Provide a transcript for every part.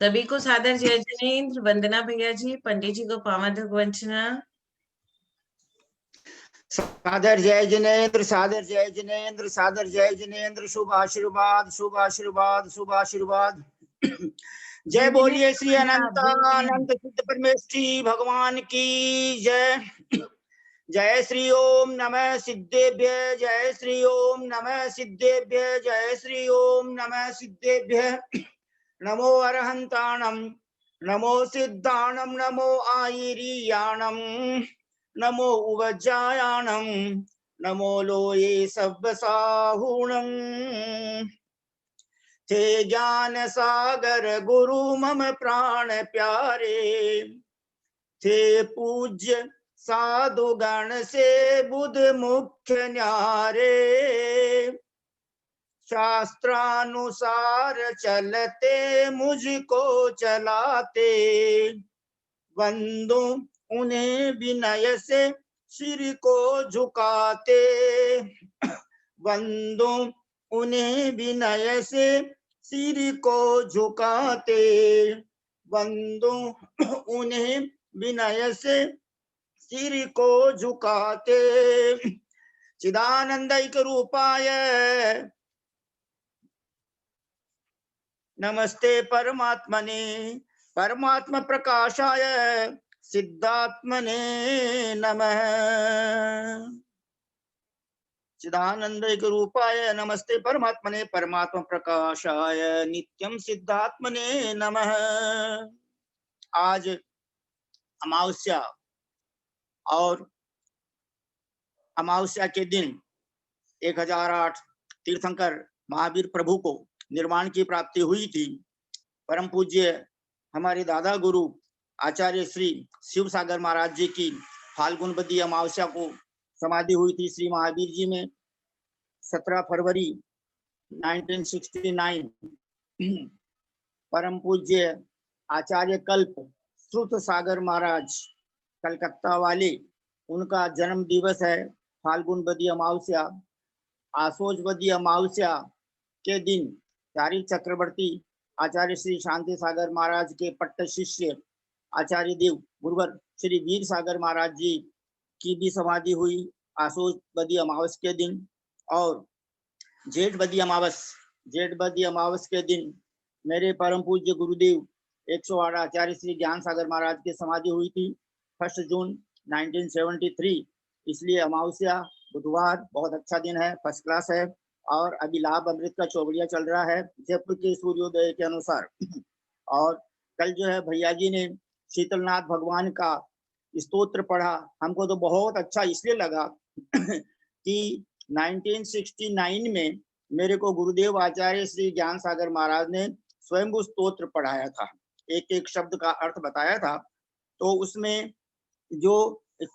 सभी को सादर जय जिनेन्द्र, वंदना भैया जी, पंडित जी को पावन वंचना। सादर जय जिनेन्द्र, सादर जय जिनेन्द्र, सादर जय जिनेन्द्र। शुभ आशीर्वाद, शुभ आशीर्वाद, शुभ आशीर्वाद। जय बोलिए श्री अनंत अनंत सिद्ध परमेश्वरी भगवान की जय। जय श्री ओम नमः सिद्धेभ्य, जय श्री ओम नमः सिद्धेभ्य, जय श्री ओम नमः सिद्धेभ्य। नमो अरहंताणम, नमो सिद्धाणम, नमो आयिरियाणम, नमो उवज्जायाणम, नमो लोये सब्बसाहूणम। थे ज्ञान सागर गुरु मम प्राण प्यारे, थे पूज्य साधु गण से बुध मुख्य न्यारे। शास्त्रानुसार चलते मुझको चलाते, वंदो उन्हें विनय से सिर को झुकाते, वंदो उन्हें विनय से सिर को झुकाते, वंदो उन्हें विनय से सिर को झुकाते। चिदानंदैक रूपाय नमस्ते परमात्मने, परमात्मा प्रकाशाय सिद्धात्मने नमः। चिदानंदैक रूपाय नमस्ते परमात्मने, परमात्मा प्रकाशाय नित्यम सिद्धात्मने नमः। आज अमावस्या और अमावस्या के दिन 1008 तीर्थंकर महावीर प्रभु को निर्वाण की प्राप्ति हुई थी। परम पूज्य हमारे दादा गुरु आचार्य श्री शिव सागर महाराज जी की फाल्गुन बदी अमावस्या को समाधि हुई थी श्री महावीर जी में 17 फरवरी 1969। परम पूज्य आचार्य कल्प श्रुत सागर महाराज कलकत्ता वाले, उनका जन्म दिवस है फाल्गुन बदी अमावस्या। आसोज बदी अमावस्या के दिन चारिक चक्रवर्ती आचार्य श्री शांति सागर महाराज के पट्ट शिष्य आचार्य देव गुरुवर श्री वीर सागर महाराज जी की भी समाधि हुई आसोज बदी अमावस के दिन। और जेठ बदी अमावस के दिन मेरे परम पूज्य गुरुदेव 108 आचार्य श्री ज्ञान सागर महाराज की समाधि हुई थी 1 जून 1973। इसलिए अमावस्या बुधवार बहुत अच्छा दिन है, फर्स्ट क्लास है। और अभी लाभ अमृत का चौबड़िया चल रहा है जयपुर के सूर्योदय के अनुसार। और कल जो है भैया जी ने शीतलनाथ भगवान का स्तोत्र पढ़ा, हमको तो बहुत अच्छा इसलिए लगा कि 1969 में मेरे को गुरुदेव आचार्य श्री ज्ञान सागर महाराज ने स्वयं स्तोत्र पढ़ाया था, एक एक शब्द का अर्थ बताया था। तो उसमें जो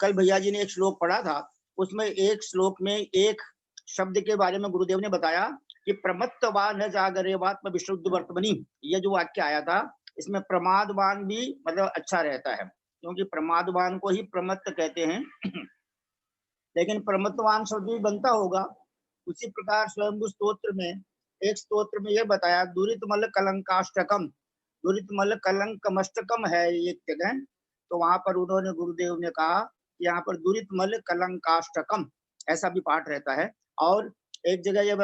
कल भैया जी ने एक श्लोक पढ़ा था, उसमें एक श्लोक में एक शब्द के बारे में गुरुदेव ने बताया कि प्रमत्तवा न जागरेवात्म विशुद्ध वर्तमनि। यह जो वाक्य आया था, इसमें प्रमादवान भी मतलब अच्छा रहता है, क्योंकि प्रमादवान को ही प्रमत्त कहते हैं। लेकिन प्रमत्तवान शब्द भी बनता होगा। उसी प्रकार स्वयं स्तोत्र में एक स्तोत्र में यह बताया दुरितमल कलंकाष्टकम, दुरितमल कलंकमष्टकम है एक जगह। तो वहां पर उन्होंने गुरुदेव ने कहा कि यहाँ पर दुरितमल कलंकाष्टकम ऐसा भी पाठ रहता है। और एक जगह ये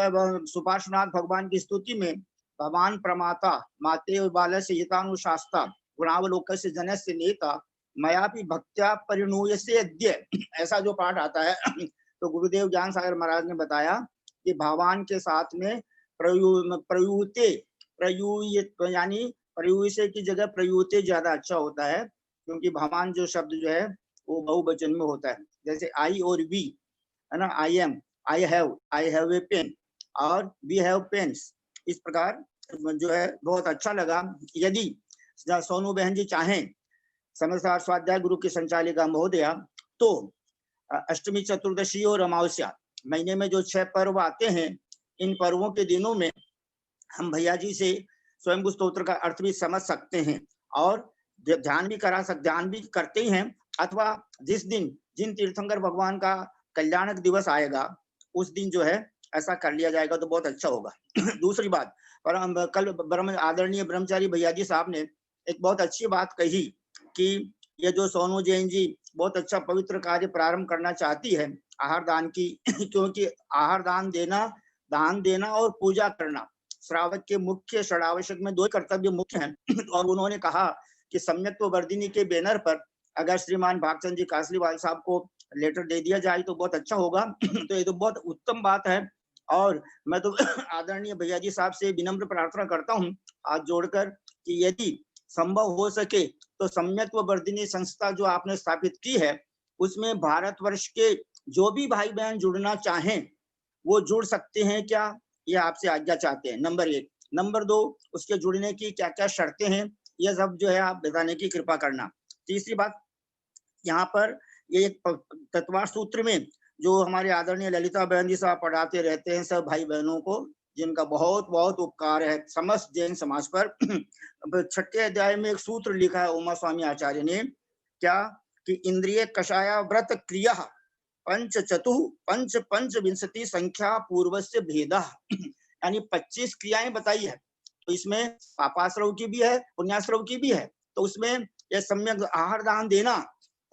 सुपार्श्वनाथ भगवान की स्तुति में भगवान प्रमाता माते बाल से हितानुशास्ता गुणावलोक से जनस्य नेता मयापि भक्त्या परिणूय से अद्य, ऐसा जो पाठ आता है। तो गुरुदेव ज्ञान सागर महाराज ने बताया कि भगवान के साथ में प्रयूते यानी प्रयूसे की जगह प्रयूते ज्यादा अच्छा होता है, क्योंकि भगवान जो शब्द जो है वो बहुवचन में होता है। जैसे आई और वी है ना, I am, I have a pen और वी हैव पेन्स। इस प्रकार जो है बहुत अच्छा लगा। यदि सोनू बहन जी चाहें, समयसार स्वाध्याय गुरु की संचालिका महोदया, तो अष्टमी चतुर्दशी और अमावस्या महीने में जो 6 पर्व आते हैं, इन पर्वों के दिनों में हम भैया जी से स्वयं स्तोत्र का अर्थ भी समझ सकते हैं और ध्यान भी करते ही हैं। अथवा जिस दिन जिन तीर्थंकर भगवान का कल्याणक दिवस आएगा उस दिन जो है ऐसा कर लिया जाएगा तो बहुत अच्छा होगा। दूसरी बात, पर हम कल आदरणीय ब्रह्मचारी भैया जी साहब ने एक बहुत अच्छी बात कही कि ये जो सोनू जैन जी बहुत अच्छा पवित्र कार्य प्रारंभ करना चाहती है आहार दान की क्योंकि आहार दान देना और पूजा करना श्रावक के मुख्य षडावश्यक में 2 कर्तव्य मुख्य हैं। और उन्होंने कहा कि सम्यक्त्व वर्धिनी के बैनर पर अगर श्रीमान भागचंद जी कासलीवाल साहब को लेटर दे दिया जाए तो बहुत अच्छा होगा। तो ये तो बहुत उत्तम बात है। और मैं तो आदरणीय भैया जी साहब से विनम्र प्रार्थना करता हूँ हाथ जोड़कर कि यदि संभव हो सके तो सम्यक्त्व वर्धिनी संस्था जो आपने स्थापित की है उसमें भारतवर्ष के जो भी भाई बहन जुड़ना चाहें वो जुड़ सकते हैं क्या, ये आपसे आज्ञा चाहते हैं। नंबर 1। नंबर 2, उसके जुड़ने की क्या क्या शर्तें हैं ये सब जो है आप बताने की कृपा करना। तीसरी बात, यहाँ पर ये एक तत्वार सूत्र में जो हमारे आदरणीय ललिता बहन जी साहब पढ़ाते रहते हैं सब भाई बहनों को, जिनका बहुत बहुत उपकार है समस्त जैन समाज पर। 6ठे अध्याय में एक सूत्र लिखा है उमा स्वामी आचार्य ने, क्या कि इंद्रिय कषाया व्रत क्रिया पंच विंशति संख्या पूर्व से भेदा, यानी 25 क्रियाएं बताई है। तो इसमें पापाश्रव की भी है पुण्याश्रव की भी है। तो उसमें यह सम्यक आहार दान देना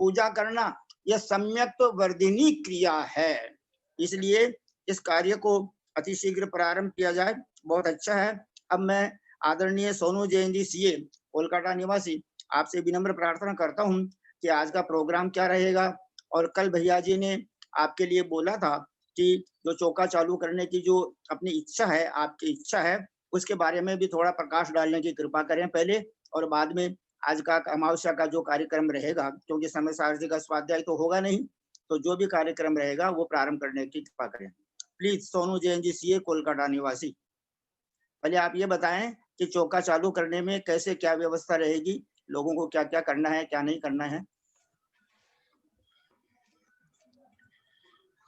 पूजा करना यह सम्यक वर्धिनी क्रिया है। इसलिए इस कार्य को अतिशीघ्र प्रारंभ किया जाए, बहुत अच्छा है। अब मैं आदरणीय सोनू जैन जी सीए कोलकाता निवासी आपसे विनम्र प्रार्थना करता हूं कि आज का प्रोग्राम क्या रहेगा। और कल भैया जी ने आपके लिए बोला था कि जो चौका चालू करने की जो अपनी इच्छा है आपकी इच्छा है उसके बारे में भी थोड़ा प्रकाश डालने की कृपा करें पहले, और बाद में आज का अमावस्या का जो कार्यक्रम रहेगा, क्योंकि समय सारथी का स्वाध्याय तो होगा नहीं, तो जो भी कार्यक्रम रहेगा वो प्रारंभ करने की कृपा करें प्लीज। सोनू जैन जी सीए कोलकाता निवासी, पहले आप ये बताएं कि चौका चालू करने में कैसे क्या व्यवस्था रहेगी, लोगों को क्या क्या करना है क्या नहीं करना है।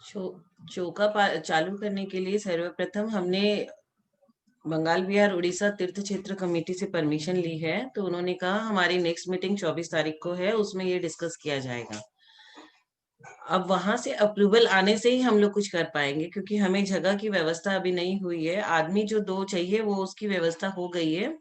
चौका चालू करने के लिए सर्वप्रथम हमने बंगाल बिहार उड़ीसा तीर्थ क्षेत्र कमेटी से परमिशन ली है। तो उन्होंने कहा हमारी नेक्स्ट मीटिंग 24 तारीख को है, उसमें ये डिस्कस किया जाएगा। अब वहां से अप्रूवल आने से ही हम लोग कुछ कर पाएंगे, क्योंकि हमें जगह की व्यवस्था अभी नहीं हुई है। आदमी जो 2 चाहिए वो उसकी व्यवस्था हो गई है।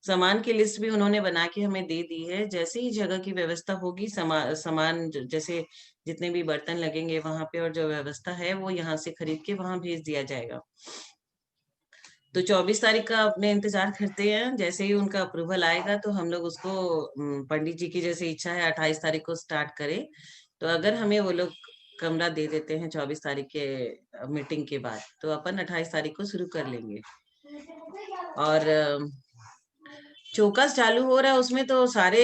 सामान की लिस्ट भी उन्होंने बना के हमें दे दी है। जैसे ही जगह की व्यवस्था होगी, सामान जैसे जितने भी बर्तन लगेंगे वहां पे और जो व्यवस्था है वो यहाँ से खरीद के वहां भेज दिया जाएगा। तो 24 तारीख का अपने इंतजार करते हैं। जैसे ही उनका अप्रूवल आएगा तो हम लोग उसको पंडित जी की जैसे इच्छा है 28 तारीख को स्टार्ट करें। तो अगर हमें वो लोग कमरा दे देते हैं 24 तारीख के मीटिंग के बाद, तो अपन 28 तारीख को शुरू कर लेंगे। और चौकस चालू हो रहा है उसमें तो सारे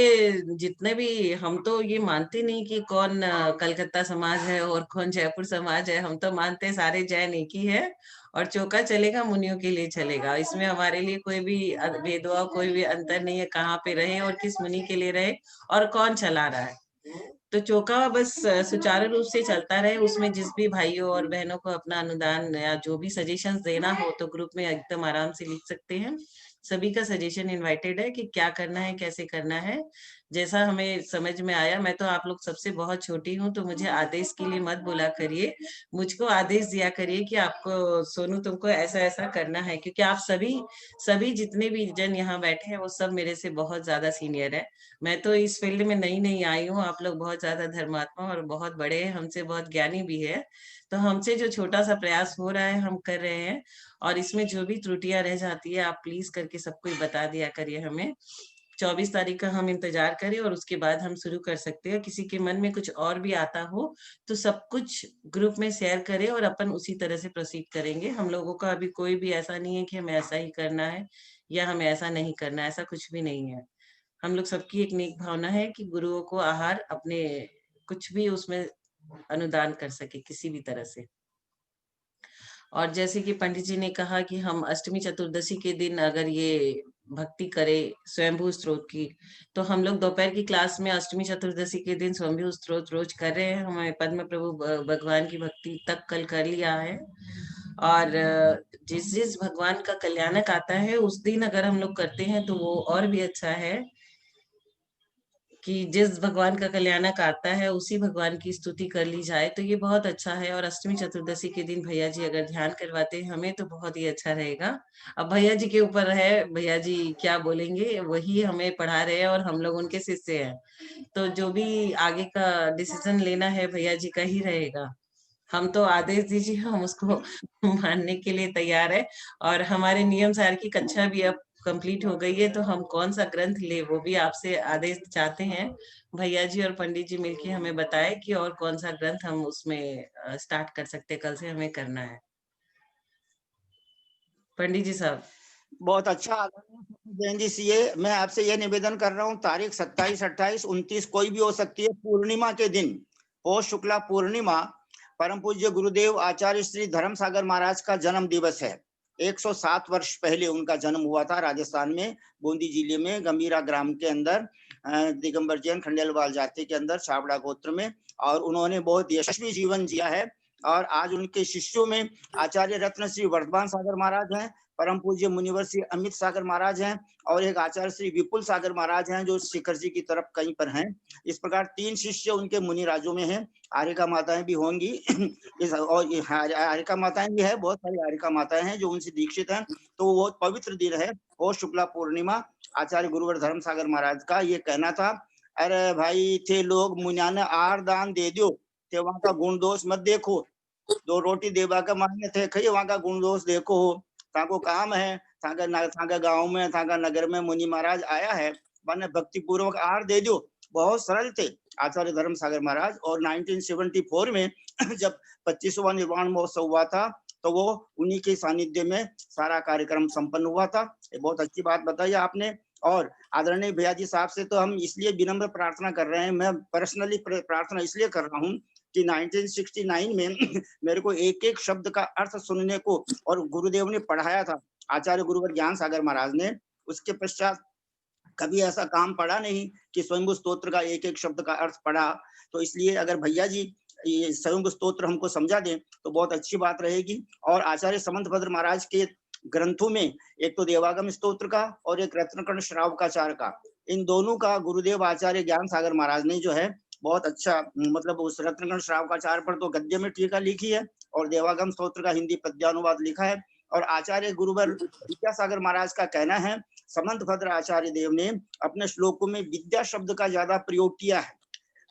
जितने भी, हम तो ये मानते नहीं कि कौन कलकत्ता समाज है और कौन जयपुर समाज है। हम तो मानते हैं सारे जैन एक ही है, और चौका चलेगा मुनियों के लिए चलेगा। इसमें हमारे लिए कोई भी भेदभाव कोई भी अंतर नहीं है, कहाँ पे रहे और किस मुनि के लिए रहे और कौन चला रहा है। तो चौका बस सुचारू रूप से चलता रहे। उसमें जिस भी भाइयों और बहनों को अपना अनुदान या जो भी सजेशंस देना हो तो ग्रुप में एकदम आराम से लिख सकते हैं। सभी का सजेशन इनवाइटेड है कि क्या करना है कैसे करना है, जैसा हमें समझ में आया। मैं तो आप लोग सबसे बहुत छोटी हूँ, तो मुझे आदेश के लिए मत बोला करिए, मुझको आदेश दिया करिए कि आपको सोनू तुमको ऐसा ऐसा करना है। क्योंकि आप सभी सभी जितने भी जन यहाँ बैठे हैं वो सब मेरे से बहुत ज्यादा सीनियर है। मैं तो इस फील्ड में नई नई आई हूँ, आप लोग बहुत ज्यादा धर्मात्मा और बहुत बड़े हैं, हमसे बहुत ज्ञानी भी है। तो हमसे जो छोटा सा प्रयास हो रहा है हम कर रहे हैं। और इसमें जो भी त्रुटियां रह जाती है आप प्लीज करके सबको बता दिया करिए हमें। 24 तारीख का हम इंतजार करें और उसके बाद हम शुरू कर सकते हैं। किसी के मन में कुछ और भी आता हो तो सब कुछ ग्रुप में शेयर करें और अपन उसी तरह से प्रोसीड करेंगे। हम लोगों का अभी कोई भी ऐसा नहीं है कि हमें ऐसा ही करना है या हमें ऐसा नहीं करना है, ऐसा कुछ भी नहीं है। हम लोग सबकी एक नेक भावना है कि गुरुओं को आहार अपने कुछ भी उसमें अनुदान कर सके किसी भी तरह से। और जैसे कि पंडित जी ने कहा कि हम अष्टमी चतुर्दशी के दिन अगर ये भक्ति करें स्वयंभू स्त्रोत की, तो हम लोग दोपहर की क्लास में अष्टमी चतुर्दशी के दिन स्वयंभू स्त्रोत रोज कर रहे हैं। हमें पद्म प्रभु भगवान की भक्ति तक कल कर लिया है। और जिस जिस भगवान का कल्याणक आता है उस दिन अगर हम लोग करते हैं तो वो और भी अच्छा है। कि जिस भगवान का कल्याणक आता है उसी भगवान की स्तुति कर ली जाए, तो ये बहुत अच्छा है। और अष्टमी चतुर्दशी के दिन भैया जी अगर ध्यान करवाते हैं हमें तो बहुत ही अच्छा रहेगा। अब भैया जी के ऊपर है, भैया जी क्या बोलेंगे, वही हमें पढ़ा रहे हैं और हम लोग उनके शिष्य हैं। तो जो भी आगे का डिसीजन लेना है भैया जी का ही रहेगा। हम तो आदेश दीजिए, हम उसको मानने के लिए तैयार है। और हमारे नियम सार की कक्षा भी अब कंप्लीट हो गई है, तो हम कौन सा ग्रंथ ले वो भी आपसे आदेश चाहते हैं। भैया जी और पंडित जी मिलके हमें बताए कि और कौन सा ग्रंथ हम उसमें स्टार्ट कर सकते हैं, कल से हमें करना है। पंडित जी साहब। बहुत अच्छा आदरणीय जैन जी, सीए मैं आपसे यह निवेदन कर रहा हूँ, तारीख 27, 28, 29 कोई भी हो सकती है, पूर्णिमा के दिन, पौष शुक्ला पूर्णिमा, परम पूज्य गुरुदेव आचार्य श्री धर्म सागर महाराज का जन्म दिवस है। 107 वर्ष पहले उनका जन्म हुआ था राजस्थान में, बूंदी जिले में गंभीरा ग्राम के अंदर, दिगंबर जैन खंडेलवाल जाति के अंदर, छाबड़ा गोत्र में। और उन्होंने बहुत यशस्वी जीवन जिया है। और आज उनके शिष्यों में आचार्य रत्न श्री वर्धमान सागर महाराज हैं, परम पूज्य मुनिवर श्री अमित सागर महाराज हैं, और एक आचार्य श्री विपुल सागर महाराज हैं जो शिखर जी की तरफ कहीं पर हैं। इस प्रकार 3 शिष्य उनके मुनि राजों में हैं। आर्यका माताएं भी होंगी इस, और आर्यका माताएं भी है, बहुत सारी आर्यका माताएं हैं जो उनसे दीक्षित हैं। तो वो पवित्र दिन है पौष शुक्ला पूर्णिमा, आचार्य गुरुवर धर्म सागर महाराज का ये कहना था। अरे भाई थे लोग मुनिया ने आर दान दे दो, थे वहां का गुण दोष मत देखो, 2 रोटी देवा का मान्य थे खई वहां का गुण दोष देखो हो। ताको काम है, थाका गांव में, थाका नगर में मुनि महाराज आया है, माने भक्ति पूर्वक आहार दे दो। बहुत सरल थे आचार्य धर्म सागर महाराज। और 1974 में जब 25वां निर्वाण महोत्सव हुआ था तो वो उन्हीं के सानिध्य में सारा कार्यक्रम संपन्न हुआ था। ये बहुत अच्छी बात बताई आपने। और आदरणीय भैया जी साहब से तो हम इसलिए विनम्र प्रार्थना कर रहे हैं, मैं पर्सनली प्रार्थना इसलिए कर रहा हूँ कि 1969 में मेरे को एक एक शब्द का अर्थ सुनने को और गुरुदेव ने पढ़ाया था, आचार्य गुरुवर ज्ञान सागर महाराज ने। उसके पश्चात कभी ऐसा काम पड़ा नहीं कि स्वयंभू स्तोत्र का एक एक शब्द का अर्थ पढ़ा। तो इसलिए अगर भैया जी ये स्वयंभू स्तोत्र हमको समझा दें तो बहुत अच्छी बात रहेगी। और आचार्य समंत भद्र महाराज के ग्रंथों में एक तो देवागम स्तोत्र का और एक रत्नकर्ण श्रावकाचार का, इन दोनों का गुरुदेव आचार्य ज्ञान सागर महाराज ने जो है बहुत अच्छा, मतलब उस रत्नकर्ण श्रावकाचार पर तो गद्य में टीका लिखी है और देवागम स्तोत्र का हिंदी पद्यानुवाद लिखा है। और आचार्य गुरुवर विद्यासागर महाराज का कहना है समंत भद्र आचार्य देव ने अपने श्लोकों में विद्या शब्द का ज्यादा प्रयोग किया है।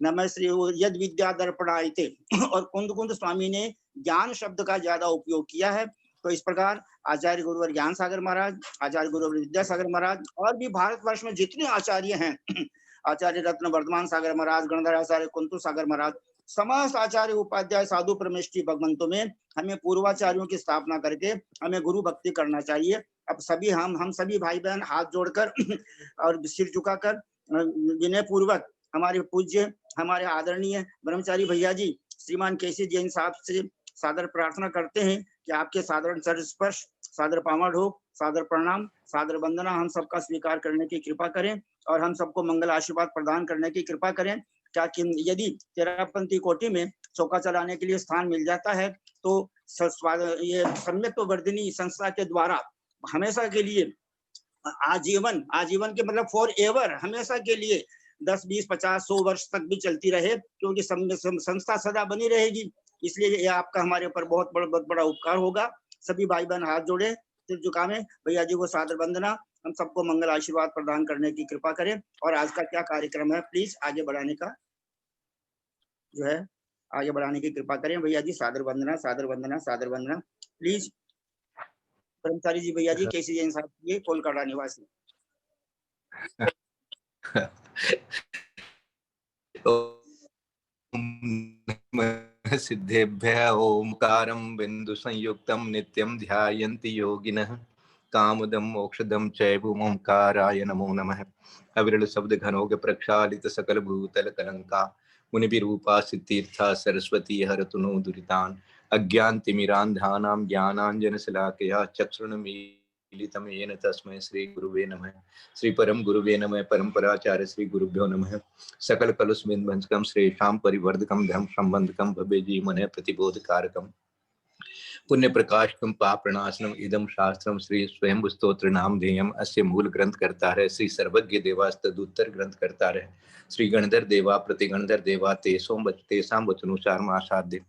नमः श्री यद विद्या दर्पणायते और कुंद कुंद स्वामी ने ज्ञान शब्द का ज्यादा उपयोग किया है। तो इस प्रकार आचार्य गुरुवर ज्ञान सागर महाराज, आचार्य गुरुवर विद्यासागर महाराज और भी भारतवर्ष में जितने आचार्य हैं, आचार्य रत्न वर्धमान सागर महाराज, गणधर आचार्य कुंतु सागर महाराज, समस्त आचार्य उपाध्याय साधु परमेष्ठी भगवंतों में हमें पूर्वाचार्यों की स्थापना करके हमें गुरु भक्ति करना चाहिए। अब सभी हम सभी भाई बहन हाथ जोड़कर और सिर झुकाकर विनय पूर्वक हमारे पूज्य, हमारे आदरणीय ब्रह्मचारी भैया जी श्रीमान केसी जैन साहब से सादर प्रार्थना करते हैं कि आपके साधारण चरण स्पर्श, सादर पावन ढोक, सादर प्रणाम, सादर वंदना हम सबका स्वीकार करने की कृपा करें और हम सबको मंगल आशीर्वाद प्रदान करने की कृपा करें। क्या कि यदि तेरापंथी कोटि में चौका चलाने के लिए स्थान मिल जाता है तो ये सम्यक वर्धिनी संस्था के द्वारा हमेशा के लिए आजीवन, आजीवन के मतलब फॉर एवर, हमेशा के लिए 10, 20, 50, 100 वर्ष तक भी चलती रहे, क्योंकि संस्था सदा बनी रहेगी। इसलिए ये आपका हमारे ऊपर बहुत बड़ा उपकार होगा। सभी भाई बहन हाथ जोड़े, सिर झुकावे, भैया जी को सादर वंदना, हम सबको मंगल आशीर्वाद प्रदान करने की कृपा करें। और आज का क्या कार्यक्रम है प्लीज आगे बढ़ाने का जो है आगे बढ़ाने की कृपा करें। भैया जी सादर वंदना, सादर वंदना, सादर वंदना प्लीज। ब्रह्मचारी जी भैया जी केसी जैन साहब, ये कोलकाता निवासी। सिद्धेभ्यः ओंकारं बिंदु संयुक्तं नित्यं ध्यायन्ति योगिनः कामदं मोक्षदं चैव ओंकाराय नमो नमः। अविरल शब्द घनोग प्रक्षालित सकल भूतल कलंका मुनिभिरूपा सिद्धीर्था सरस्वती हरतु नो दुरितान् अज्ञानतिमिरान्धानां ज्ञानाञ्जनशलाकया चक्षुरुन्मीलितं येन तस्मै श्री गुरुवे नमः। श्री परम गुरुवे नमः। परम्पराचार्य श्री गुरुभ्यो नमः। सकल कलुषमिन्भंजकं श्रेषां परिवर्धकं धर्म संबंधकं भव्य जीवने प्रतिबोधकारकं पुण्य प्रकाशकम पाप प्रणाशनम इदम शास्त्रम श्री स्वयं स्तोत्र नाम ध्येयम अस्य मूल ग्रंथ करता है श्री सर्वज्ञ देवास्तदुत्तर ग्रंथ करता है श्री गणधर देवा प्रतिगणधर देवा तेसाम वचनुसार मासाध्य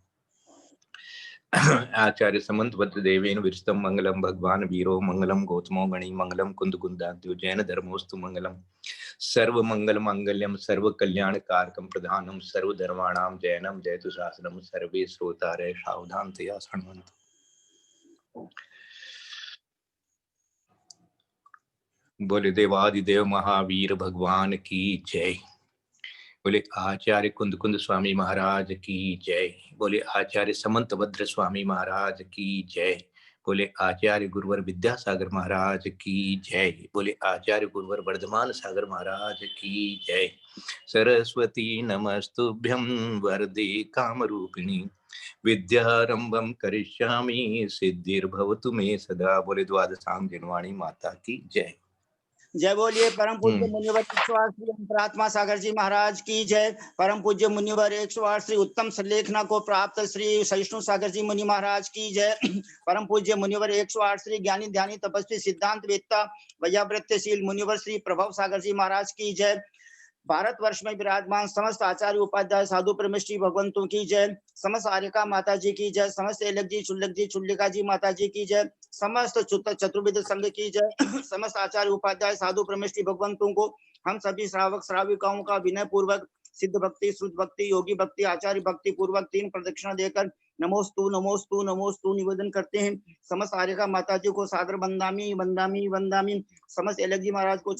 आचार्य समंत भद्र देवेन विरस्तम मंगलम भगवान वीरो मंगलम गौतमो गणि मंगलम कुंद कुंदाद्यो जैन धर्मोस्तु मंगलम सर्व मंगल मांगल्यम सर्व कल्याण कारकम प्रधानम सर्व धर्माणाम जैनम जयतु शासनम सर्वे श्रोतारे सावधान तया शृण्वन्तु। बोले देवादिदेव महावीर भगवान की जय। बोले आचार्य कुंद कुंद स्वामी महाराज की जय। बोले आचार्य समंत भद्र स्वामी महाराज की जय। बोले आचार्य गुरुवर विद्यासागर महाराज की जय। बोले आचार्य गुरुवर वर्धमान सागर महाराज की जय। सरस्वती नमस्तुभ्यं वरदे कामरूपिणी विद्यारंभम करिष्यामि सिद्धिर्भवतु मे सदा। बोले द्वादशांग जिनवाणी माता की जय। जय बोलिए परम पूज्य मुनिवर 108 श्री अंतरात्मा सागर जी महाराज की जय। परम पूज्य मुनिवर 108 श्री उत्तम सलेखना को प्राप्त श्री सहिष्णु सागर जी मुनि महाराज की जय। परम पूज्य मुनिवर 108 श्री ज्ञानी ध्यानी तपस्वी सिद्धांत वेत्ता वैयावृत्यशील मुनिवर श्री प्रभव सागर जी महाराज की जय। भारतवर्ष में विराजमान समस्त आचार्य उपाध्याय साधु परमेष्ठी भगवंतों की जय। समस्त आर्यका माता जी की जय। समस्त एलक जी चुल्लिका जी माता जी की जय। समस्त चतुर्विद संघ की जय। समस्त आचार्य उपाध्याय साधु परमेष्ठी भगवंतों को हम सभी श्रावक श्राविकाओं का विनय पूर्वक सिद्ध भक्ति श्रुत भक्ति योगी भक्ति आचार्य भक्ति पूर्वक 3 प्रदक्षिणा देकर नमोस्तु नमोस्तु नमोस्तु निवेदन करते हैं। समस्त आर्यका माता जी को सादर वंदामी वंदामी वंदामी। समस्त एलक जी महाराज को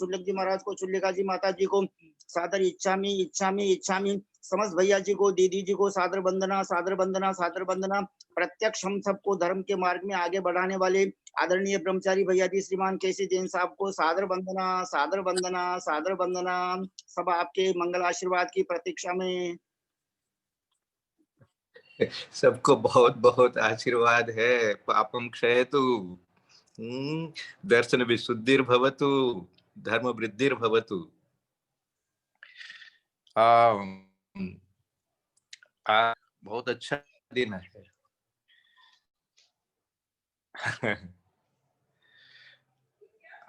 चुल्लिका जी माता जी को सादर इच्छामी इच्छामी इच्छामी। समस्त भैया जी को दीदी जी को सादर वंदना सादर वंदना सादर वंदना। प्रत्यक्ष हम सबको धर्म के मार्ग में आगे बढ़ाने वाले आदरणीय ब्रह्मचारी भैया जी श्रीमान केसी जैन साहब को सादर वंदना सादर वंदना सादर वंदना। सब आपके मंगल आशीर्वाद की प्रतीक्षा में। सबको बहुत बहुत आशीर्वाद है। पापम क्षयतु दर्शन विशुद्धिर्भवतु धर्म वृद्धिर्भवतु। बहुत अच्छा दिन है।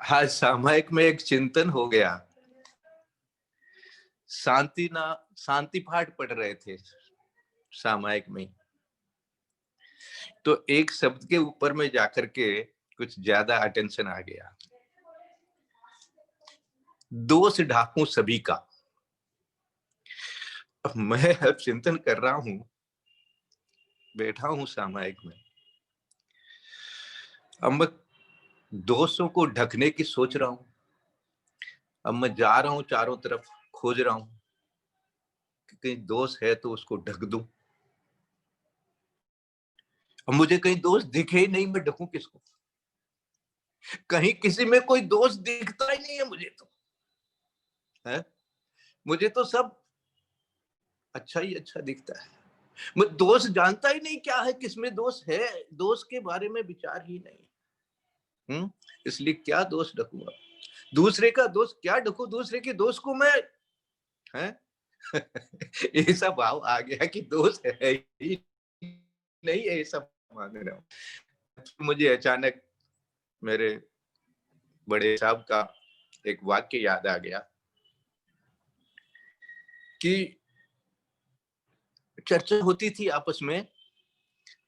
आज सामायिक में एक चिंतन हो गया। शांति पाठ पढ़ रहे थे सामायिक में, तो एक शब्द के ऊपर में जाकर के कुछ ज्यादा अटेंशन आ गया। दोष ढाकू सभी का। अब मैं अब चिंतन कर रहा हूं, बैठा हूं सामायिक में, अब मैं दोषों को ढकने की सोच रहा हूं। अब मैं जा रहा हूं चारों तरफ, खोज रहा हूं कि कहीं दोष है तो उसको ढक दूं। अब मुझे कहीं दोष दिखे ही नहीं, मैं ढकूं किसको? कहीं किसी में कोई दोष दिखता ही नहीं है मुझे तो, है? मुझे तो सब अच्छा ही अच्छा दिखता है। मैं दोष जानता ही नहीं क्या है, किसमें दोष है, दोष के बारे में विचार ही नहीं। इसलिए क्या दोष ढकूंगा? दूसरे का दोष क्या ढकूं? दूसरे के दोष को मैं, है? ऐसा भाव आ गया कि दोष है ही नहीं, ऐसा मान रहा हूं। मुझे अचानक मेरे बड़े साहब का एक वाक्य याद आ गया कि चर्चा होती थी आपस में,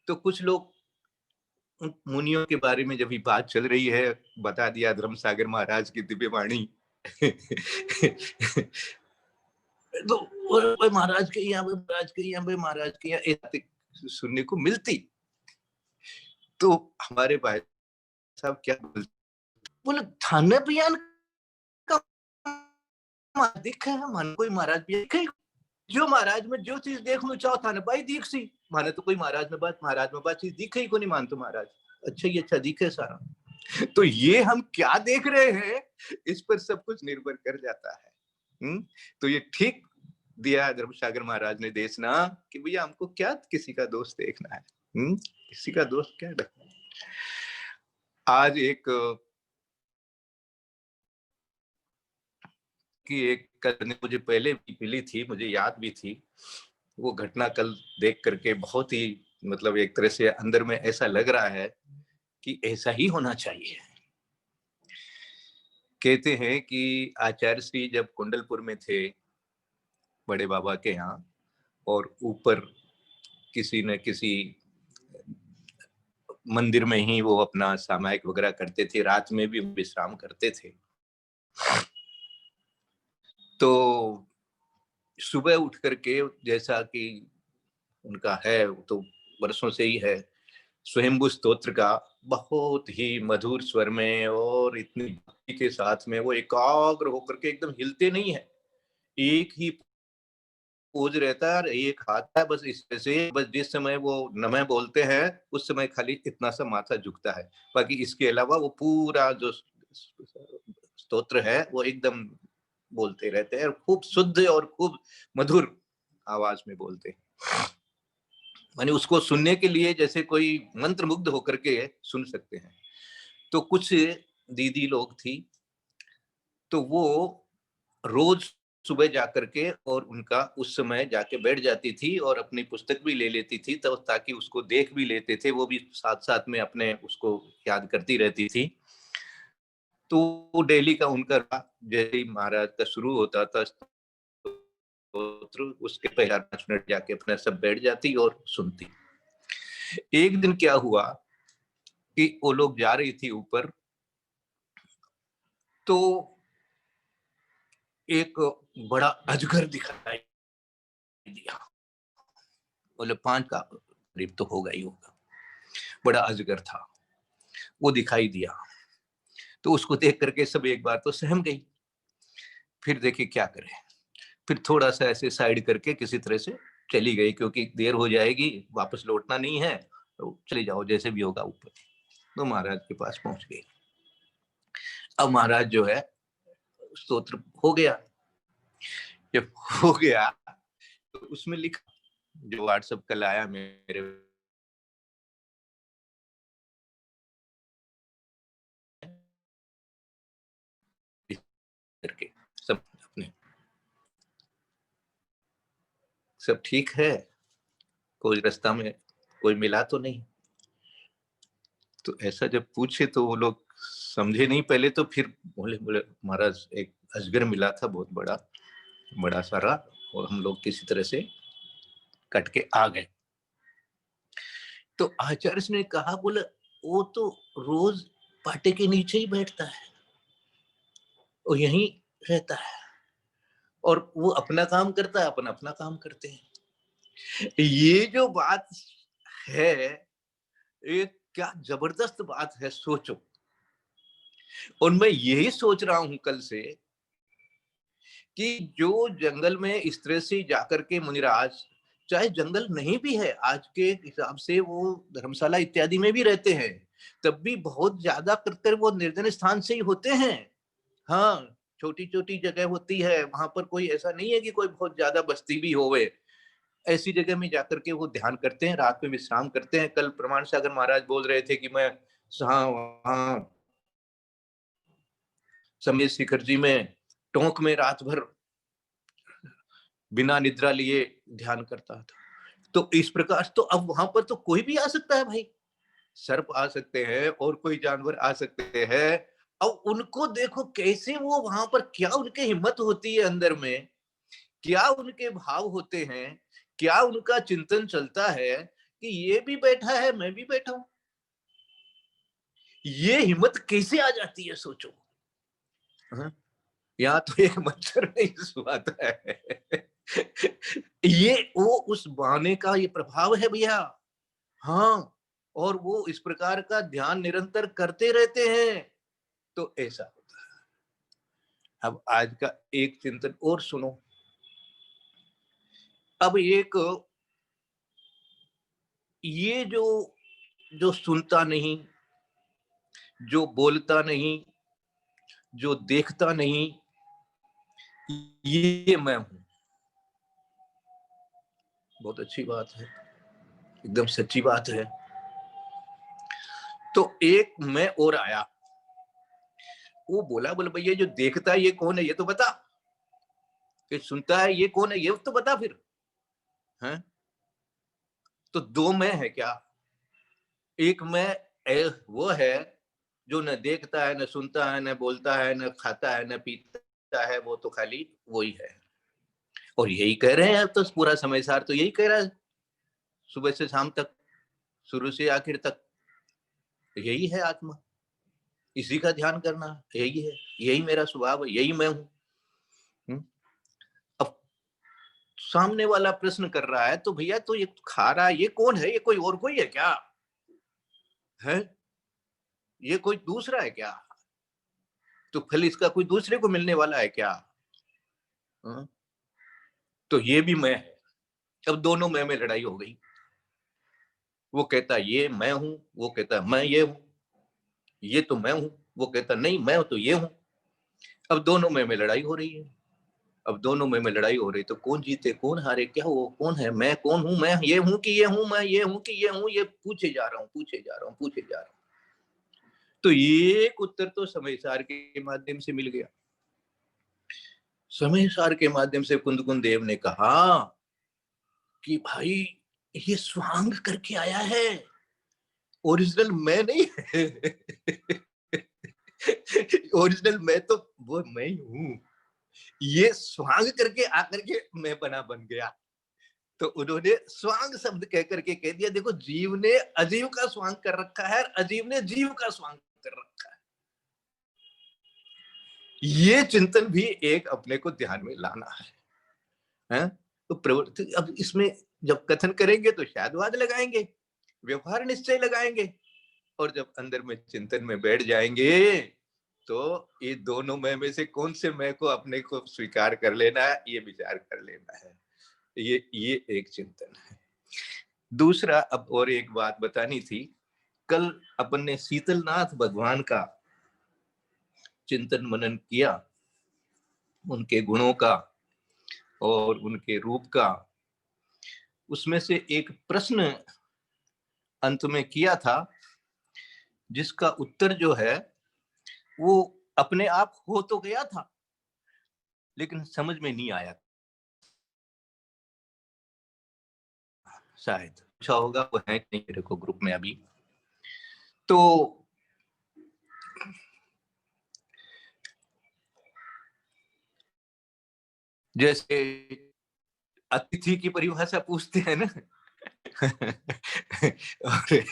तो कुछ लोग मुनियों के बारे में जब भी बात चल रही है, बता दिया धर्म सागर महाराज की दिव्य वाणी। तो महाराज के यहाँ, महाराज के यहाँ, महाराज के यहाँ सुनने को मिलती। तो हमारे भाई साहब क्या बोले, थाने बयान का दिख है मन कोई महाराज भी जो महाराज में जो चीज देख लो चाहो थाने भाई दिख सी माने तो कोई महाराज में बात चीज दिखे ही को नहीं मानते महाराज। अच्छा ही अच्छा दिखे सारा। तो ये हम क्या देख रहे हैं इस पर सब कुछ निर्भर कर जाता है। तो ये ठीक दिया धर्म सागर महाराज ने देशना कि भैया हमको क्या किसी का दोष देखना है, किसी का दोष क्या देखना। आज एक कल मुझे पहले भी मिली थी, मुझे याद भी थी। वो घटना कल देख करके बहुत ही मतलब एक तरह से अंदर में ऐसा लग रहा है कि ऐसा ही होना चाहिए। कहते हैं कि आचार्य श्री जब कुंडलपुर में थे बड़े बाबा के यहाँ, और ऊपर किसी न किसी मंदिर में ही वो अपना सामायिक वगैरह करते थे, रात में भी विश्राम करते थे। तो सुबह उठ करके, जैसा कि उनका है तो वर्षों से ही है, स्वयंभू स्तोत्र का बहुत ही मधुर स्वर में और इतनी भक्ति के साथ में वो एकाग्र होकर के एकदम हिलते नहीं है, एक ही पोज रहता है और एक हाथ है बस इससे से, बस जिस समय वो नमः बोलते हैं उस समय खाली इतना सा माथा झुकता है, बाकी इसके अलावा वो पूरा जो स्तोत्र है वो एकदम बोलते रहते हैं, खूब शुद्ध और खूब मधुर आवाज में बोलते हैं। माने उसको सुनने के लिए जैसे कोई मंत्र मुग्ध होकर के सुन सकते हैं। तो कुछ दीदी लोग थी, तो वो रोज सुबह जाकर के और उनका उस समय जाके बैठ जाती थी और अपनी पुस्तक भी ले लेती थी, तो ताकि उसको देख भी लेते थे, वो भी साथ साथ में अपने उसको याद करती रहती थी। तो डेली का उनका जैसे ही महाराज का शुरू होता था स्तोत्र, उसके पहले 5 मिनट जाके अपना सब बैठ जाती और सुनती। एक दिन क्या हुआ कि वो लोग जा रही थी ऊपर, तो एक बड़ा अजगर दिखाई दिया, बोले 5 का करीब तो होगा ही होगा, बड़ा अजगर था, वो दिखाई दिया। तो उसको देख करके सब एक बार तो सहम गई, फिर देखे क्या करे, फिर थोड़ा सा ऐसे साइड करके किसी तरह से चली गई, क्योंकि देर हो जाएगी, वापस लौटना नहीं है, तो चले जाओ जैसे भी होगा ऊपर। तो महाराज के पास पहुंच गई। अब महाराज जो है स्तोत्र हो गया, जब हो गया तो उसमें लिखा, जो व्हाट्सएप कल आया मेरे करके, सब अपने सब ठीक है, कोई रास्ता में कोई मिला तो नहीं। तो ऐसा जब पूछे तो वो लोग समझे नहीं पहले, तो फिर बोले बोले महाराज एक अजगर मिला था बहुत बड़ा बड़ा सारा, और हम लोग किसी तरह से कट के आ गए। तो आचार्य ने कहा, बोले वो तो रोज पाटे के नीचे ही बैठता है, वो यहीं रहता है और वो अपना काम करता है, अपन अपना काम करते हैं। ये जो बात है, ये क्या जबरदस्त बात है, सोचो। और मैं यही सोच रहा हूं कल से कि जो जंगल में इस तरह से जाकर के मुनिराज, चाहे जंगल नहीं भी है आज के हिसाब से, वो धर्मशाला इत्यादि में भी रहते हैं, तब भी बहुत ज्यादा करकर वो निर्जन स्थान से ही होते हैं। हाँ, छोटी छोटी जगह होती है, वहां पर कोई ऐसा नहीं है कि कोई बहुत ज्यादा बस्ती भी होवे, ऐसी जगह में जाकर के वो ध्यान करते हैं, रात में विश्राम करते हैं। कल प्रमाण सागर महाराज बोल रहे थे कि मैं वहां समीर शिखर जी में टोंक में रात भर बिना निद्रा लिए ध्यान करता था। तो इस प्रकार तो अब वहां पर तो कोई भी आ सकता है भाई, सर्प आ सकते हैं और कोई जानवर आ सकते हैं। अब उनको देखो कैसे वो वहां पर, क्या उनकी हिम्मत होती है अंदर में, क्या उनके भाव होते हैं, क्या उनका चिंतन चलता है कि ये भी बैठा है मैं भी बैठा हूं। ये हिम्मत कैसे आ जाती है, सोचो। यहाँ तो एक मच्छर नहीं सुहाता है। ये वो उस बाने का ये प्रभाव है भैया। हाँ, और वो इस प्रकार का ध्यान निरंतर करते रहते हैं, तो ऐसा होता है। अब आज का एक चिंतन और सुनो। अब एक ये जो जो सुनता नहीं, जो बोलता नहीं, जो देखता नहीं, ये मैं हूं। बहुत अच्छी बात है, एकदम सच्ची बात है। तो एक मैं और आया, वो बोला, बोले भैया जो देखता है ये कौन है, ये तो बता। फिर सुनता है ये कौन है, ये तो बता फिर। हैं? तो दो मैं है क्या? एक मैं वो है जो न देखता है, न सुनता है, न बोलता है, न खाता है, न पीता है, वो तो खाली वही है। और यही कह रहे हैं अब तो पूरा समय सार तो यही कह रहा है, सुबह से शाम तक, शुरू से आखिर तक यही है आत्मा, इसी का ध्यान करना, यही है, यही मेरा स्वभाव है, यही मैं हूं। अब सामने वाला प्रश्न कर रहा है तो भैया तो ये खा रहा है, ये कौन है? ये कोई और कोई है क्या? है ये कोई दूसरा है क्या? तो फल इसका कोई दूसरे को मिलने वाला है क्या? तो ये भी मैं है। अब दोनों मैं में लड़ाई हो गई। वो कहता ये मैं हूं, वो कहता मैं ये हूं, ये तो मैं हूं, वो कहता नहीं मैं तो ये हूं। अब दोनों में लड़ाई हो रही है। अब दोनों में लड़ाई हो रही, तो कौन जीते कौन हारे? क्या वो कौन है? मैं कौन हूं? मैं ये हूं कि ये हूं? मैं ये हूं कि ये हूं? ये पूछे जा रहा हूं, पूछे जा रहा हूं, पूछे जा रहा हूं। तो एक उत्तर तो समय सार के माध्यम से मिल गया। समय सार के माध्यम से कुंदकुंद देव ने कहा कि भाई ये स्वांग करके आया है, ओरिजिनल मैं नहीं है। ओरिजिनल मैं तो वो मैं ही हूं, ये स्वांग करके आकर के मैं बन गया। तो उन्होंने स्वांग शब्द कह करके कह दिया, देखो जीव ने अजीव का स्वांग कर रखा है, अजीव ने जीव का स्वांग कर रखा है। ये चिंतन भी एक अपने को ध्यान में लाना है? तो प्रवृत्ति, अब इसमें जब कथन करेंगे तो शायद वाद लगाएंगे, व्यवहार निश्चय लगाएंगे, और जब अंदर में चिंतन में बैठ जाएंगे तो ये दोनों मैं में से कौन से मैं को अपने को स्वीकार कर लेना है, ये विचार कर लेना है। ये एक चिंतन है। दूसरा, अब और एक बात बतानी थी। कल अपन ने शीतलनाथ भगवान का चिंतन मनन किया, उनके गुणों का और उनके रूप का। उसमें से एक प्रश्न अंत में किया था, जिसका उत्तर जो है वो अपने आप हो तो गया था, लेकिन समझ में नहीं आया। शायद अच्छा होगा, वो है नहीं मेरे को ग्रुप में अभी। तो जैसे अतिथि की परिभाषा पूछते हैं ना, और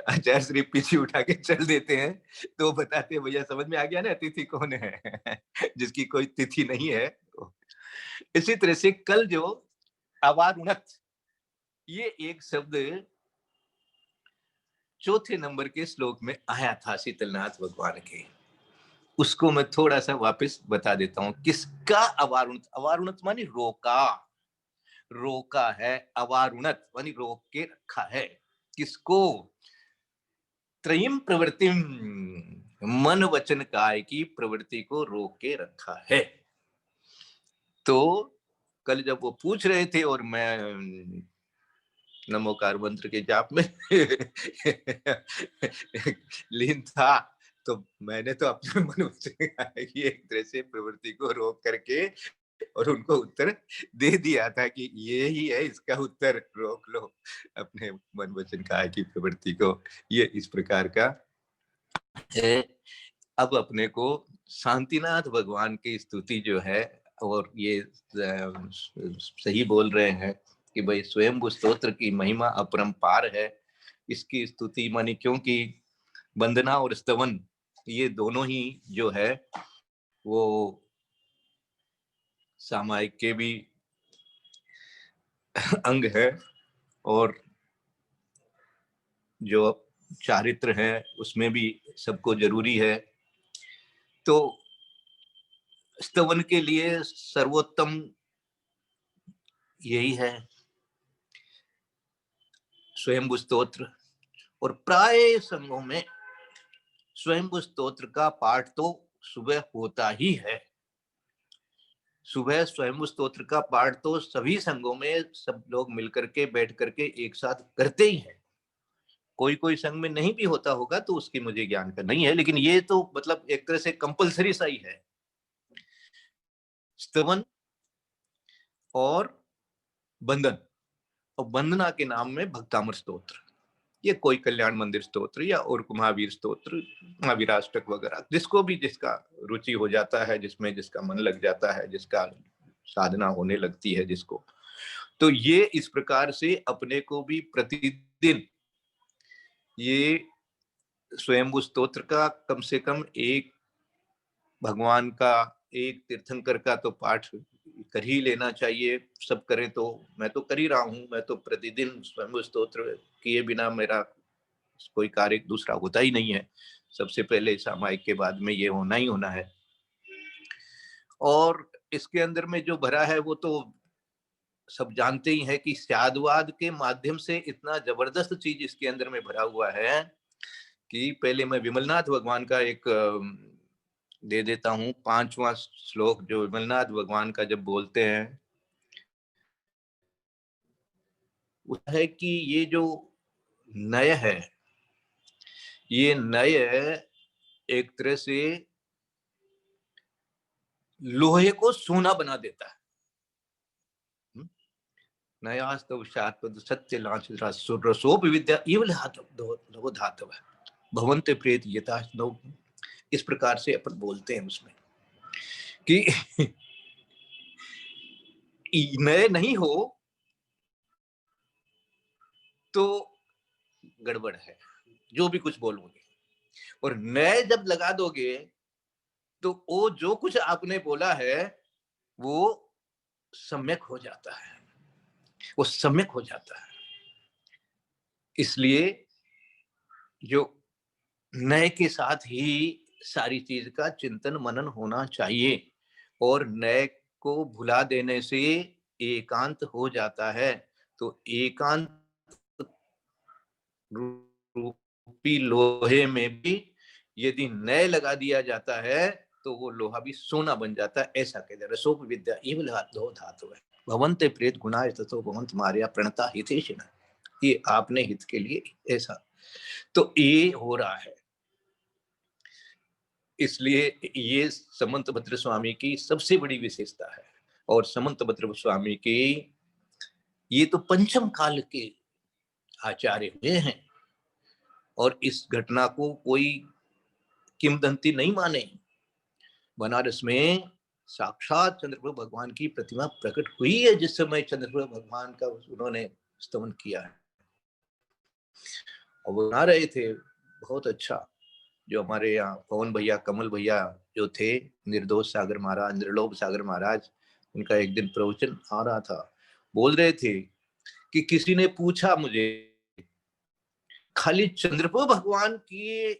आचार्य श्री पीछे उठा के चल देते हैं, तो बताते हैं भैया समझ में आ गया ना अतिथि कौन है, जिसकी कोई तिथि नहीं है। इसी तरह से कल जो अवारुणत, ये एक शब्द चौथे नंबर के श्लोक में आया था शीतलनाथ भगवान के, उसको मैं थोड़ा सा वापस बता देता हूं। किसका अवारुणत? अवारुणत मानी रोका, रोका है। अवारुणत मानी रोक के रखा है। किसको? त्रयीम प्रवृत्तिम, मन वचन काय की प्रवृत्ति को रोक के रखा है। तो कल जब वो पूछ रहे थे और मैं नमोकार मंत्र के जाप में लीन था, तो मैंने तो अपने मन वचन काय की एक तरह से प्रवृत्ति को रोक करके और उनको उत्तर दे दिया था कि ये ही है इसका उत्तर, रोक लो अपने मन वचन काय की प्रवृत्ति को। ये इस प्रकार का है। अब अपने को शांतिनाथ भगवान की स्तुति जो है, और ये सही बोल रहे हैं कि भाई स्वयंभू स्तोत्र की महिमा अपरंपार है। इसकी स्तुति मानी, क्योंकि वंदना और स्तवन ये दोनों ही जो है वो सामायिक के भी अंग है, और जो चारित्र है उसमें भी सबको जरूरी है। तो स्तवन के लिए सर्वोत्तम यही है स्वयंभू स्तोत्र। और प्राय संघों में स्वयंभू स्तोत्र का पाठ तो सुबह होता ही है। सुबह स्वयंभू स्तोत्र का पाठ तो सभी संघों में सब लोग मिलकर के बैठ करके एक साथ करते ही हैं। कोई कोई संघ में नहीं भी होता होगा तो उसकी मुझे ज्ञान का नहीं है, लेकिन ये तो मतलब एक तरह से कंपलसरी सा ही है। स्तवन और बंधन, और वंदना के नाम में भक्तामर स्तोत्र, ये कोई कल्याण मंदिर स्तोत्र या और महावीर स्तोत्र, महावीराष्टक वगैरह, जिसको भी जिसका रुचि हो जाता है, जिसमें जिसका मन लग जाता है, जिसका साधना होने लगती है जिसको, तो ये इस प्रकार से अपने को भी प्रतिदिन ये स्वयंभू स्तोत्र का कम से कम एक भगवान का, एक तीर्थंकर का तो पाठ कर ही लेना चाहिए। सब करें तो, मैं तो कर ही रहा हूँ, मैं तो प्रतिदिन स्वयंभू स्तोत्र किए बिना मेरा कोई कार्य दूसरा होता ही नहीं है। सबसे पहले सामायिक के बाद में ये होना ही होना है। और इसके अंदर में जो भरा है वो तो सब जानते ही है कि साधुवाद के माध्यम से इतना जबरदस्त चीज इसके अंदर में भरा हुआ है कि पहले मैं विमलनाथ भगवान का एक दे देता हूँ। 5वां श्लोक जो विमलनाथ भगवान का जब बोलते हैं वो है कि ये जो नय है, ये नय एक तरह से लोहे को सोना बना देता है। नयास्तव शाश्वत सत्य लांछित रसोप विद्या इव लघु धातव है भवंत प्रेत यथा। इस प्रकार से अपन बोलते हैं उसमें कि नए नहीं हो तो गड़बड़ है जो भी कुछ बोलोगे, और नए जब लगा दोगे तो वो जो कुछ आपने बोला है वो सम्यक हो जाता है, वो सम्यक हो जाता है। इसलिए जो नए के साथ ही सारी चीज का चिंतन मनन होना चाहिए, और नए को भुला देने से एकांत हो जाता है। तो एकांत रूपी लोहे में भी यदि नए लगा दिया जाता है तो वो लोहा भी सोना बन जाता है। ऐसा कहते हैं रसोप विद्या इव दो धातु है भवंते प्रेत गुणा तथो भवंत मार्या प्रणता हितेशिन। ये आपने हित के लिए ऐसा, तो ये हो रहा है। इसलिए ये समंत भद्र स्वामी की सबसे बड़ी विशेषता है। और समंत भद्र स्वामी की ये तो पंचम काल के आचार्य हुए हैं, और इस घटना को कोई किंवदंती नहीं माने। बनारस में साक्षात चंद्रप्रभु भगवान की प्रतिमा प्रकट हुई है जिस समय चंद्रप्रभु भगवान का उन्होंने स्तवन किया है, और वो बना रहे थे बहुत अच्छा। जो हमारे यहाँ पवन भैया, कमल भैया जो थे, निर्दोष सागर महाराज, निर्लोभ सागर महाराज, उनका एक दिन प्रवचन आ रहा था, बोल रहे थे कि किसी ने पूछा मुझे खाली चंद्रप्रभु भगवान की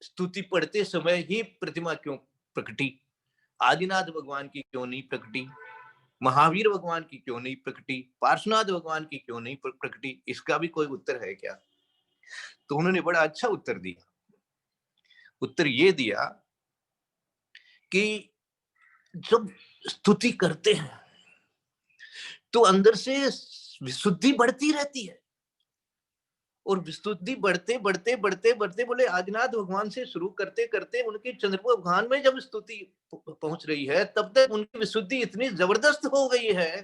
स्तुति पढ़ते समय ही प्रतिमा क्यों प्रकटी, आदिनाथ भगवान की क्यों नहीं प्रकटी, महावीर भगवान की क्यों नहीं प्रकटी, पार्श्वनाथ भगवान की क्यों नहीं प्रकटी, इसका भी कोई उत्तर है क्या? तो उन्होंने बड़ा अच्छा उत्तर दिया। उत्तर ये दिया कि जब स्तुति करते हैं तो अंदर से विशुद्धि बढ़ती रहती है, और विशुद्धि बढ़ते बढ़ते बढ़ते बढ़ते बोले आदिनाथ भगवान से शुरू करते करते उनके चंद्रप्रभु भगवान में जब स्तुति पहुंच रही है तब तक उनकी विशुद्धि इतनी जबरदस्त हो गई है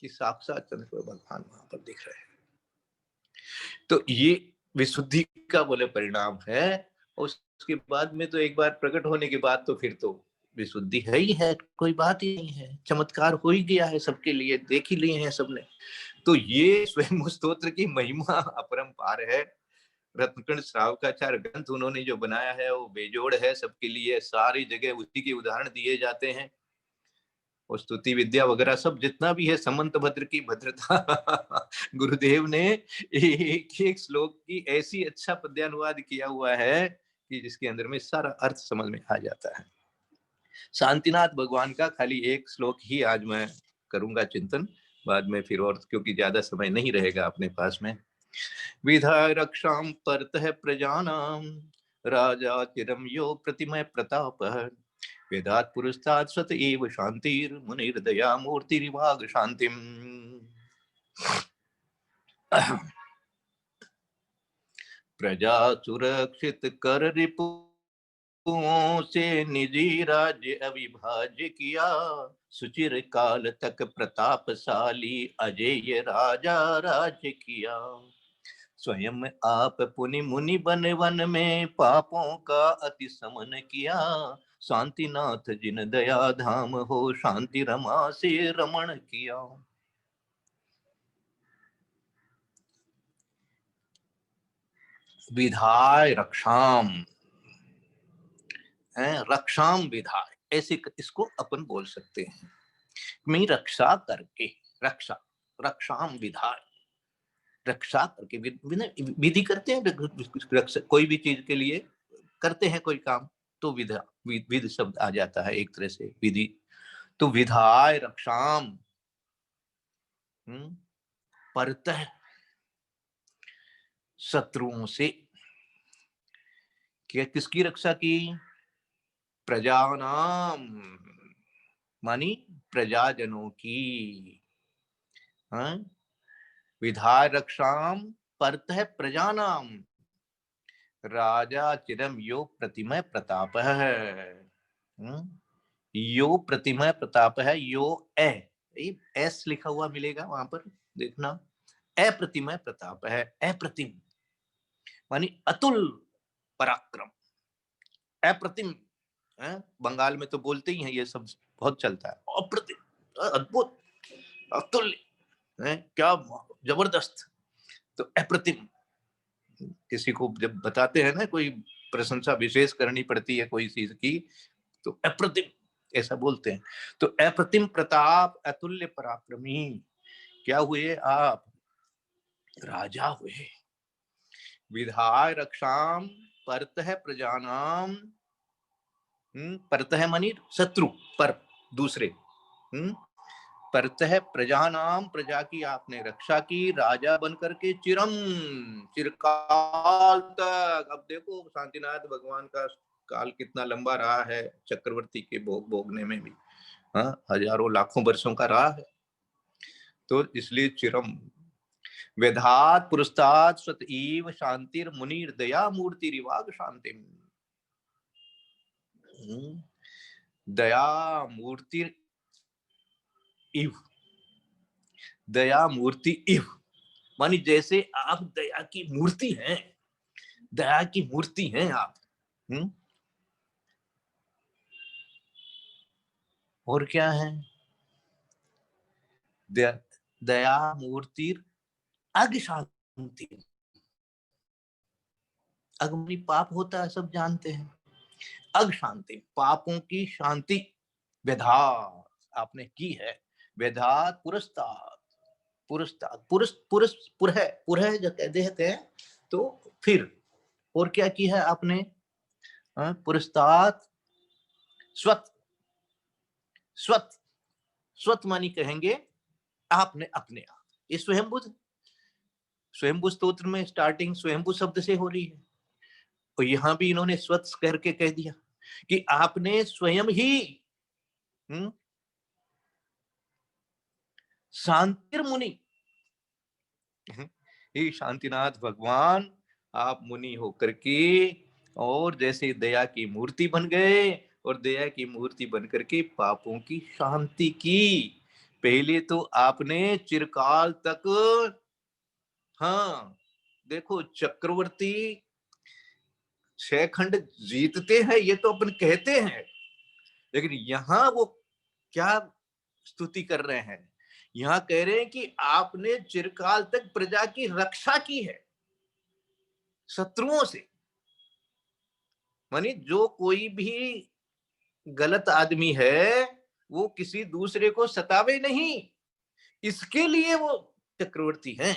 कि साक्षात चंद्रप्रभु भगवान वहां पर दिख रहे हैं। तो ये विशुद्धि का बोले परिणाम है। और उसके बाद में तो एक बार प्रकट होने के बाद तो फिर तो विशुद्धि है ही है, कोई बात ही नहीं है, चमत्कार हो ही गया है सबके लिए, देख ही लिए हैं सबने। तो ये स्वयं स्तोत्र की महिमा अपरंपार है। रत्नकण श्रावकाचार्य ग्रंथ उन्होंने जो बनाया है वो बेजोड़ है सबके लिए, सारी जगह उसी के उदाहरण दिए जाते हैं। और स्तुति विद्या वगैरह सब जितना भी है समंत भद्र की भद्रता गुरुदेव ने एक एक श्लोक की ऐसी अच्छा पद्यानुवाद किया हुआ है कि जिसके अंदर में सारा अर्थ समझ में आ जाता है। शांतिनाथ भगवान का खाली एक श्लोक ही आज मैं करूंगा चिंतन, बाद में फिर और क्योंकि ज्यादा समय नहीं रहेगा अपने पास में। विधाय रक्षाम परतः प्रजानाम राजा चिरम यो प्रतिमय प्रताप वेदात पुरस्तात् सत एव शांतिर मुनिर्दया मूर्तिरिवाग शांतिम। प्रजा सुरक्षित कर रिपु शत्रुओं से निजी राज्य अविभाज्य किया, सुचिर काल तक प्रतापशाली अजेय राजा राज्य किया। स्वयं आप पुनि मुनि बन वन में पापों का अति समन किया, शांतिनाथ जिन दया धाम हो शांति रमा से रमण किया। विधाय रक्षाम, रक्षाम विधाय, ऐसे इसको अपन बोल सकते हैं। मैं रक्षा करके, रक्षा, रक्षाम विधाय, रक्षा करके। विधि करते हैं कोई भी चीज के लिए, करते हैं कोई काम तो विधा, विध शब्द आ जाता है एक तरह से, विधि। तो विधाय रक्षाम, परतः शत्रुओं से, क्या किसकी रक्षा की? प्रजानाम, मानी प्रजाजनों की। विधाय रक्षाम परतः प्रजानाम, राजा चिरम यो प्रतिमय प्रताप है। यो प्रतिमय प्रताप है, यो एस लिखा हुआ मिलेगा वहां पर, देखना। अप्रतिमय प्रताप है, अप्रतिम मानी अतुल पराक्रम, अप्रतिम। बंगाल में तो बोलते ही हैं ये सब, बहुत चलता है, अप्रतिम, अद्भुत, अतुल्य, क्या जबरदस्त। तो अप्रतिम, किसी को जब बताते हैं ना, कोई प्रशंसा विशेष करनी पड़ती है कोई चीज की, तो अप्रतिम ऐसा बोलते हैं। तो अप्रतिम प्रताप, अतुल्य पराक्रमी क्या हुए आप? राजा हुए। विधाय रक्षाम परतः प्रजानाम, परतः मनी शत्रु, पर दूसरे, परतः प्रजानाम, प्रजा की आपने रक्षा की, राजा बनकर के चिरम, चिरकाल तक। अब देखो शांतिनाथ भगवान का काल कितना लंबा रहा है, चक्रवर्ती के भोग भोगने में भी हजारों लाखों वर्षों का रहा है। तो इसलिए चिरम। वेदात पुरस्तात् स्वत ईव शांतिर मुनिर दया मूर्ति रिवाग शांति, दया मूर्ति इव, दया मूर्ति इव मानी जैसे आप दया की मूर्ति हैं, दया की मूर्ति हैं आप। और क्या है? दया मूर्ति अग शांति, अग्नि पाप होता है सब जानते हैं, अग शांति पापों की शांति वेदात आपने की है। वेदात पुरस्तात्, पुरस्तात् पुरस पुरह जो कहते हैं, तो फिर और क्या की है आपने? पुरस्तात् स्वत, स्वत, स्वत मानी कहेंगे आपने अपने आप। ये स्वयंभू, स्वयंभू स्तोत्र में स्टार्टिंग स्वयंभू शब्द से हो रही है, और यहां भी इन्होंने स्वत करके कह दिया कि आपने स्वयं ही शांतिर मुनि, हे शांतिनाथ भगवान आप मुनि होकर के और जैसे दया की मूर्ति बन गए, और दया की मूर्ति बनकर के पापों की शांति की। पहले तो आपने चिरकाल तक, देखो चक्रवर्ती 6 खंड जीतते हैं ये तो अपन कहते हैं, लेकिन यहां वो क्या स्तुति कर रहे हैं? यहां कह रहे हैं कि आपने चिरकाल तक प्रजा की रक्षा की है शत्रुओं से। मानी जो कोई भी गलत आदमी है वो किसी दूसरे को सतावे नहीं, इसके लिए वो चक्रवर्ती हैं,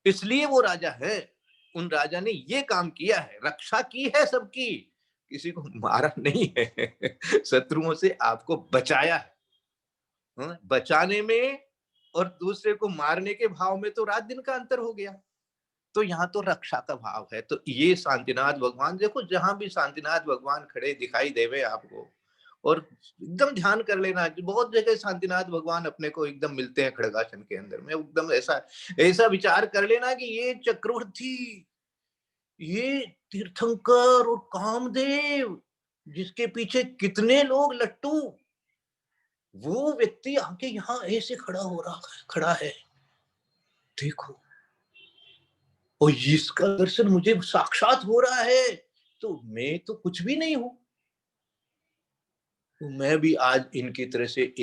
इसलिए वो राजा है। उन राजा ने ये काम किया है, रक्षा की है सबकी, किसी को मारा नहीं है शत्रुओं से आपको बचाया है। बचाने में और दूसरे को मारने के भाव में तो रात दिन का अंतर हो गया, तो यहाँ तो रक्षा का भाव है। तो ये शांतिनाथ भगवान, देखो जहां भी शांतिनाथ भगवान खड़े दिखाई देवे आपको, और एकदम ध्यान कर लेना, बहुत जगह शांतिनाथ भगवान अपने को एकदम मिलते हैं खड़गासन के अंदर में, एकदम ऐसा ऐसा विचार कर लेना कि ये चक्रवर्ती, ये तीर्थंकर और कामदेव जिसके पीछे कितने लोग लट्टू, वो व्यक्ति आके यहाँ ऐसे खड़ा है, देखो। और इसका दर्शन मुझे साक्षात हो रहा है, तो मैं तो कुछ भी नहीं हूं। तो मैं भी आज इनकी तरह से